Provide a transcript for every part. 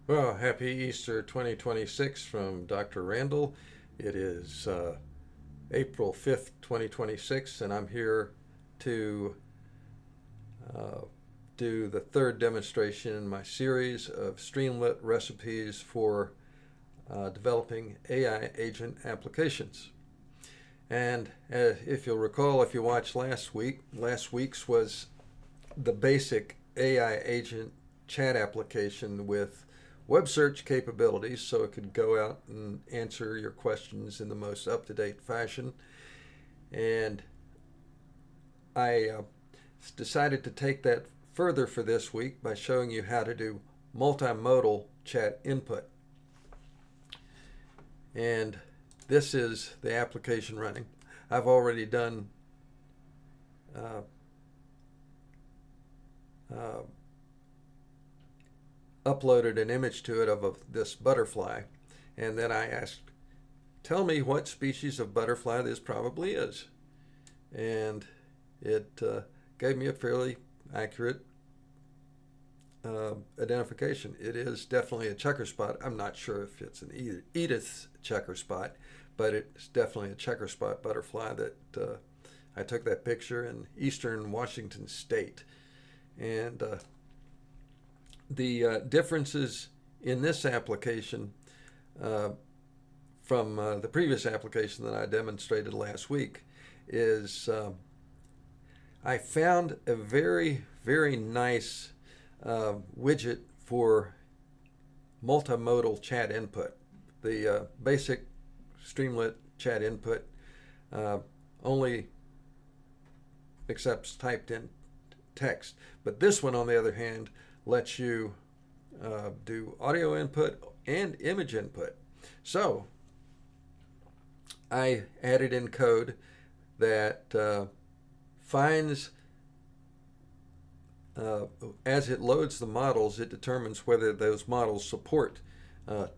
Well, happy Easter 2026 from Dr. Randall. It is April 5th, 2026, and I'm here to uh, do the third demonstration in my series of Streamlit recipes for developing AI agent applications. And if you'll recall, if you watched last week's was the basic AI agent chat application with web search capabilities so it could go out and answer your questions in the most up to date fashion. And I decided to take that further for this week by showing you how to do multimodal chat input. And this is the application running. I've already done uh, uh, uploaded an image to it of this butterfly, and then I asked, tell me what species of butterfly this probably is. And it gave me a fairly accurate identification. It is definitely a checker spot. I'm not sure if it's an Edith's checker spot, but it's definitely a checker spot butterfly that I took that picture in eastern Washington state. And the differences in this application uh, from the previous application that I demonstrated last week is I found a very nice widget for multimodal chat input. The basic Streamlit chat input uh, only accepts typed in text, but this one, on the other hand, lets you do audio input and image input. So I added in code that finds, as it loads the models, it determines whether those models support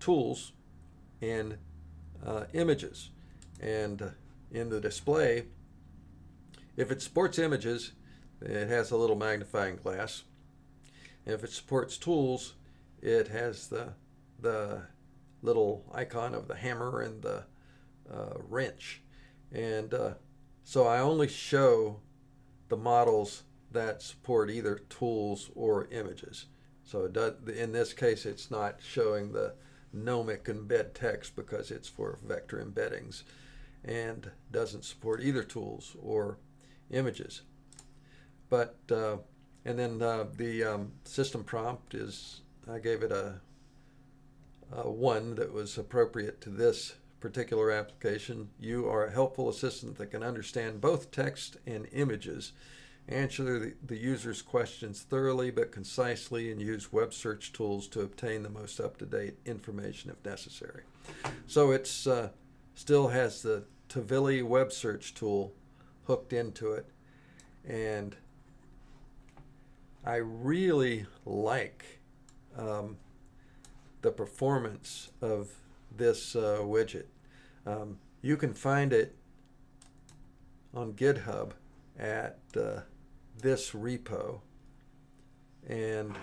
tools and images. And in the display, if it supports images, it has a little magnifying glass. If it supports tools, it has the little icon of the hammer and the wrench. And so I only show the models that support either tools or images. So it does, in this case, it's not showing the gnomic embed text because it's for vector embeddings and doesn't support either tools or images. But and then the system prompt is, I gave it a one that was appropriate to this particular application. You are a helpful assistant that can understand both text and images, answer the user's questions thoroughly but concisely, and use web search tools to obtain the most up-to-date information if necessary. So it's still has the Tavili web search tool hooked into it, and I really like the performance of this widget. You can find it on GitHub at this repo, and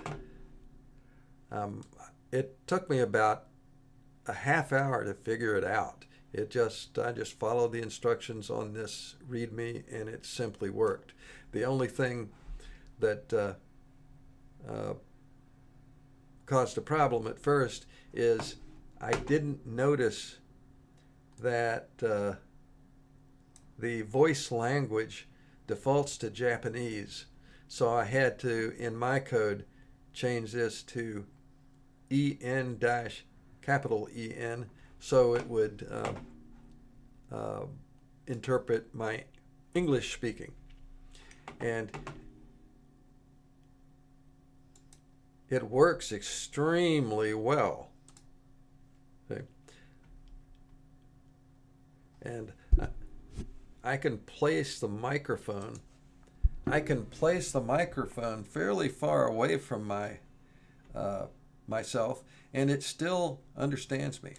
it took me about a half hour to figure it out. I just followed the instructions on this README, and it simply worked. The only thing that uh, caused a problem at first is I didn't notice that the voice language defaults to Japanese. So I had to, in my code, change this to EN dash capital EN so it would uh, interpret my English speaking. And it works extremely well. Okay. And I can place the microphone. I can place the microphone fairly far away from myself, and it still understands me.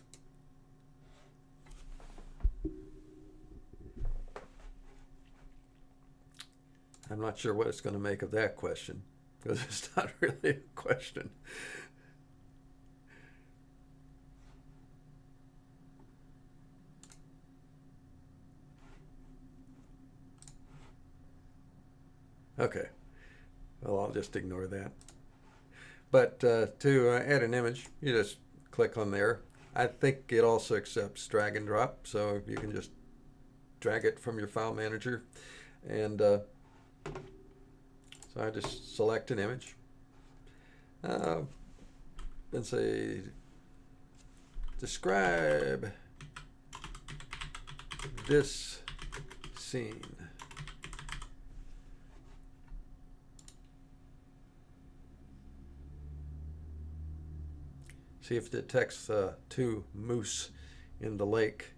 I'm not sure what it's going to make of that question because it's not really a question. Okay, well, I'll just ignore that. But to add an image, you just click on there. I think it also accepts drag and drop, so you can just drag it from your file manager. And so I just select an image and say, describe this scene. See if it detects two moose in the lake.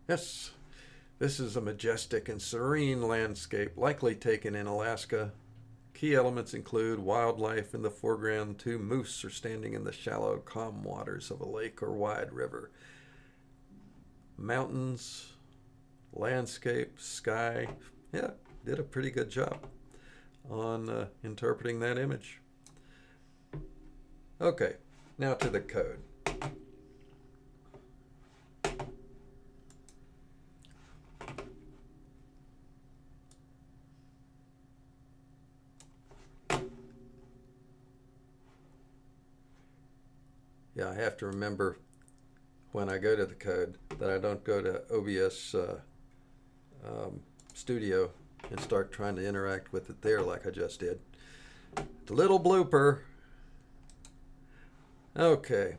Yes, this is a majestic and serene landscape, likely taken in Alaska. Key elements include wildlife in the foreground. Two moose are standing in the shallow, calm waters of a lake or wide river. Mountains, landscape, sky. Yeah, did a pretty good job on interpreting that image. Okay, now to the code. Yeah, I have to remember when I go to the code that I don't go to OBS Studio and start trying to interact with it there like I just did. It's a little blooper. Okay.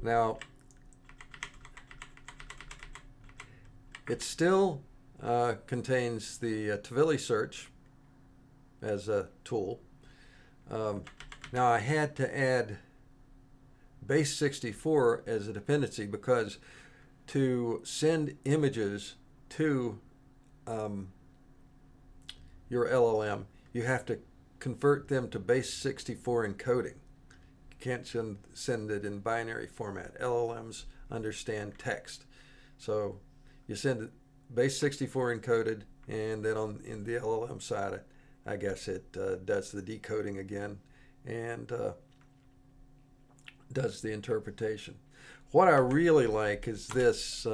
Now, it still contains the Tvili search as a tool. Now I had to add base 64 as a dependency because to send images to your LLM, you have to convert them to base 64 encoding. You can't send it in binary format. LLMs understand text. So you send it base 64 encoded, and then in the LLM side, I guess it does the decoding again and does the interpretation. What I really like is this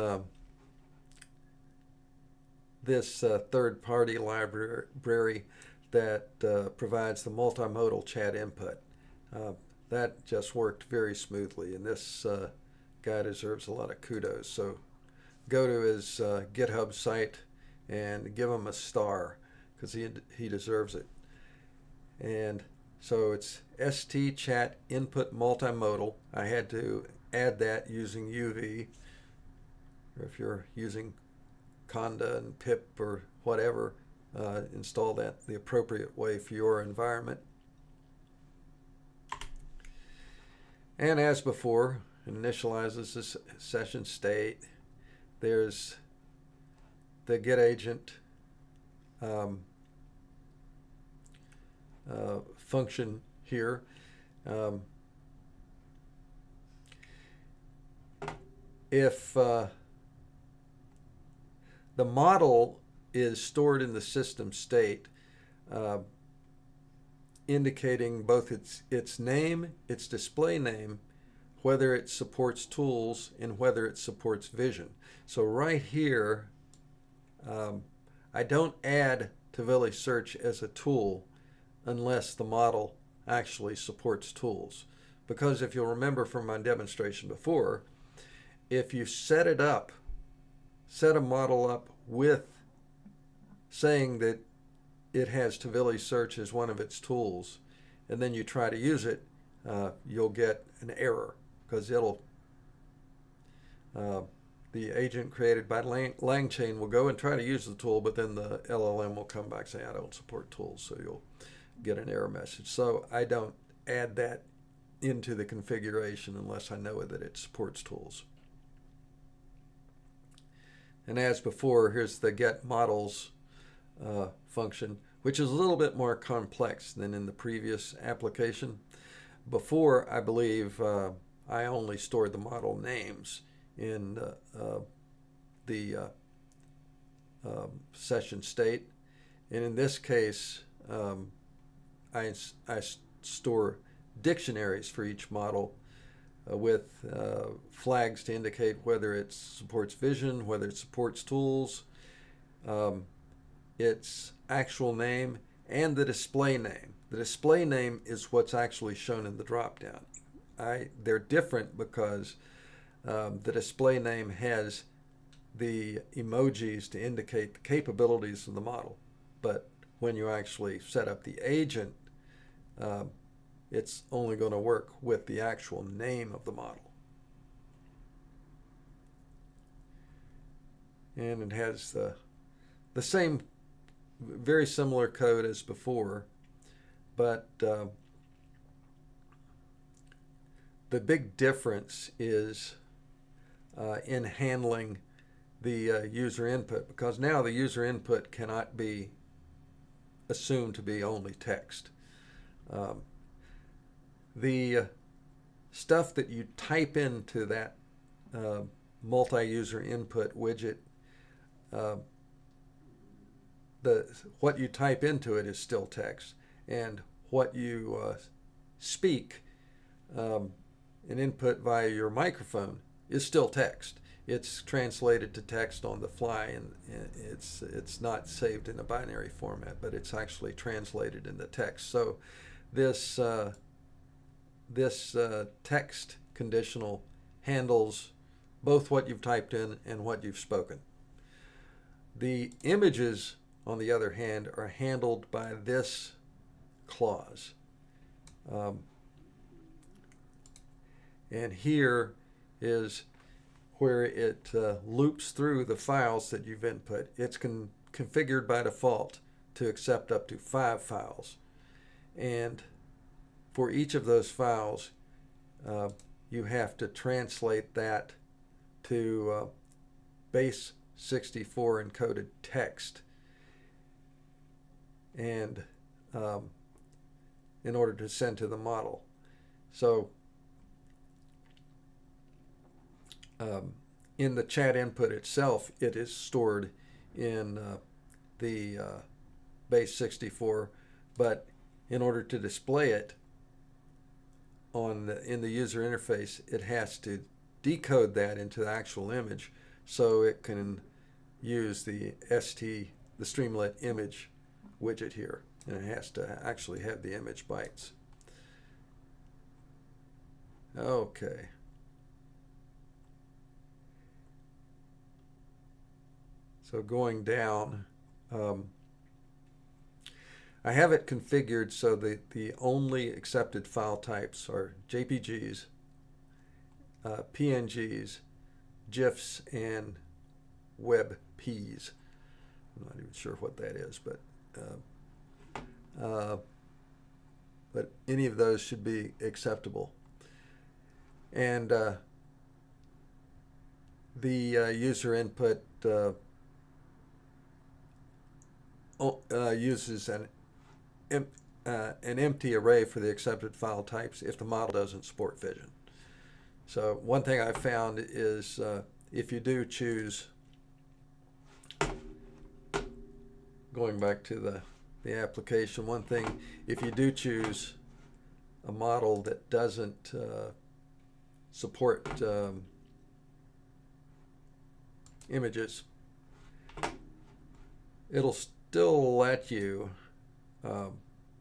third-party library that provides the multimodal chat input. That just worked very smoothly, and this guy deserves a lot of kudos. So go to his GitHub site and give him a star because he deserves it. And so it's ST chat input multimodal. I had to add that using UV. Or if you're using Conda and pip or whatever, install that the appropriate way for your environment. And as before, it initializes this session state. There's the get agent function here. If the model is stored in the system state, indicating both its name, its display name, whether it supports tools, and whether it supports vision. So right here, I don't add Tvili search as a tool unless the model actually supports tools. Because if you'll remember from my demonstration before, if you set a model up with saying that it has Tvili search as one of its tools, and then you try to use it, you'll get an error because the agent created by LangChain will go and try to use the tool, but then the LLM will come back and say, I don't support tools, so you'll get an error message. So I don't add that into the configuration unless I know that it supports tools. And as before, here's the get models function, which is a little bit more complex than in the previous application. Before, I believe I only stored the model names in the session state. And in this case, I store dictionaries for each model with flags to indicate whether it supports vision, whether it supports tools, its actual name, and the display name. The display name is what's actually shown in the dropdown. They're different because the display name has the emojis to indicate the capabilities of the model. But when you actually set up the agent, it's only going to work with the actual name of the model. And it has the same, very similar code as before, but the big difference is in handling the user input, because now the user input cannot be assumed to be only text. The stuff that you type into that multi-user input widget, what you type into it is still text, and what you speak, an input via your microphone, is still text. It's translated to text on the fly, and it's not saved in a binary format, but it's actually translated into text. So this text conditional handles both what you've typed in and what you've spoken. The images, on the other hand, are handled by this clause. And here is where it loops through the files that you've input. It's configured by default to accept up to 5 files. And for each of those files, you have to translate that to base 64 encoded text, and in order to send to the model. So in the chat input itself, it is stored in the base 64, but in order to display it in the user interface, it has to decode that into the actual image so it can use the Streamlit image widget here, and it has to actually have the image bytes. Okay. So going down, I have it configured so that the only accepted file types are JPGs, PNGs, GIFs, and WebPs. I'm not even sure what that is, but any of those should be acceptable. And the user input uses an empty array for the accepted file types if the model doesn't support vision. So one thing I found is if you do choose, going back to the application, one thing, if you do choose a model that doesn't support images, it'll still let you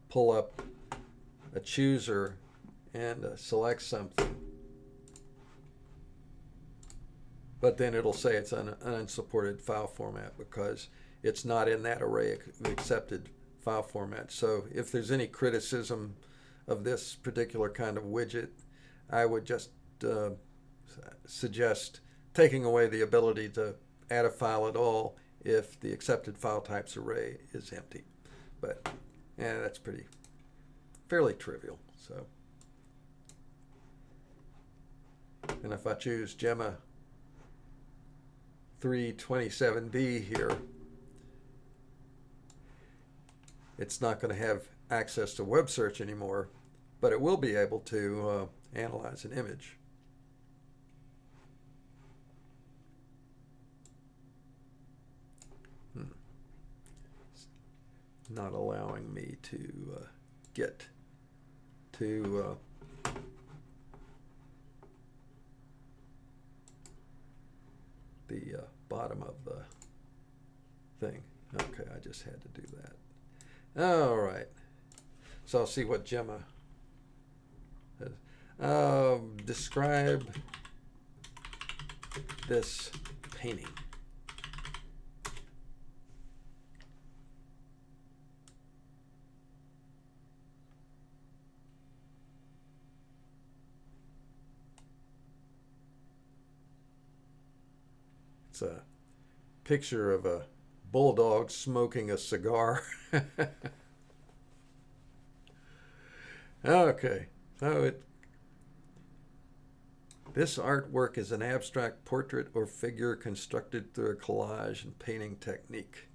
pull up a chooser and select something, but then it'll say it's an unsupported file format because it's not in that array of accepted file format. So if there's any criticism of this particular kind of widget, I would just suggest taking away the ability to add a file at all if the accepted file types array is empty. But that's fairly trivial. So, and if I choose Gemma 327B here, it's not going to have access to web search anymore, but it will be able to analyze an image. Not allowing me to get to the bottom of the thing. Okay, I just had to do that. All right. So I'll see what Gemma has. Describe this painting. It's a picture of a bulldog smoking a cigar. Okay, so this artwork is an abstract portrait or figure constructed through a collage and painting technique.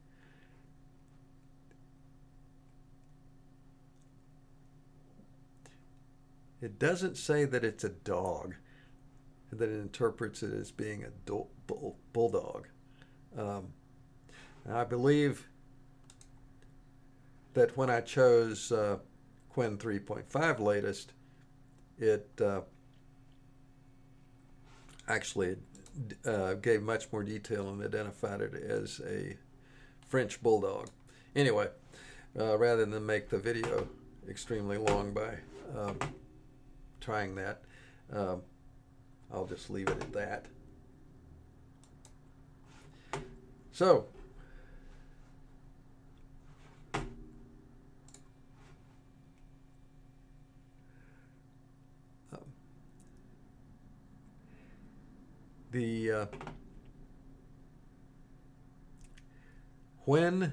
It doesn't say that it's a dog, that it interprets it as being a bulldog. I believe that when I chose Qwen 3.5 latest, it actually gave much more detail and identified it as a French bulldog. Anyway, rather than make the video extremely long by trying that, I'll just leave it at that. So, when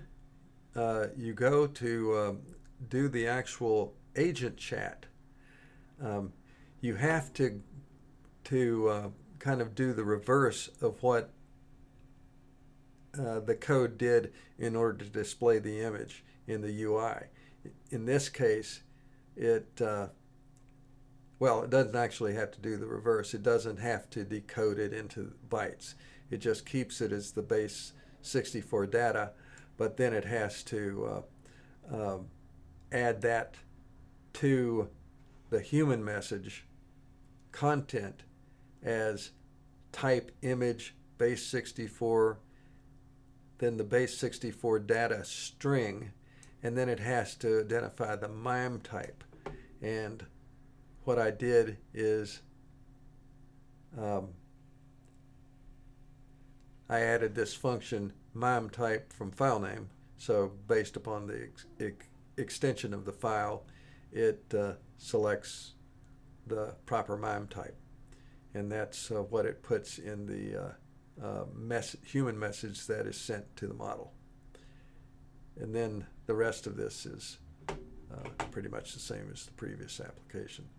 you go to do the actual agent chat, you have to kind of do the reverse of what the code did in order to display the image in the UI. In this case, well, it doesn't actually have to do the reverse. It doesn't have to decode it into bytes. It just keeps it as the base 64 data, but then it has to add that to the human message content as type image base 64, then the base 64 data string, and then it has to identify the MIME type. And what I did is I added this function MIME type from file name. So based upon the extension of the file, it selects the proper MIME type. And that's what it puts in the human message that is sent to the model. And then the rest of this is pretty much the same as the previous application.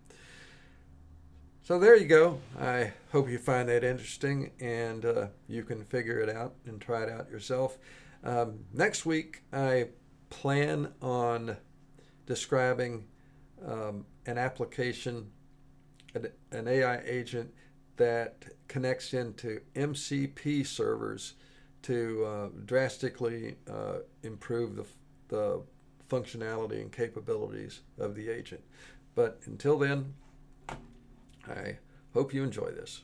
So there you go. I hope you find that interesting and you can figure it out and try it out yourself. Next week, I plan on describing an application, an AI agent that connects into MCP servers to drastically improve the functionality and capabilities of the agent. But until then, I hope you enjoy this.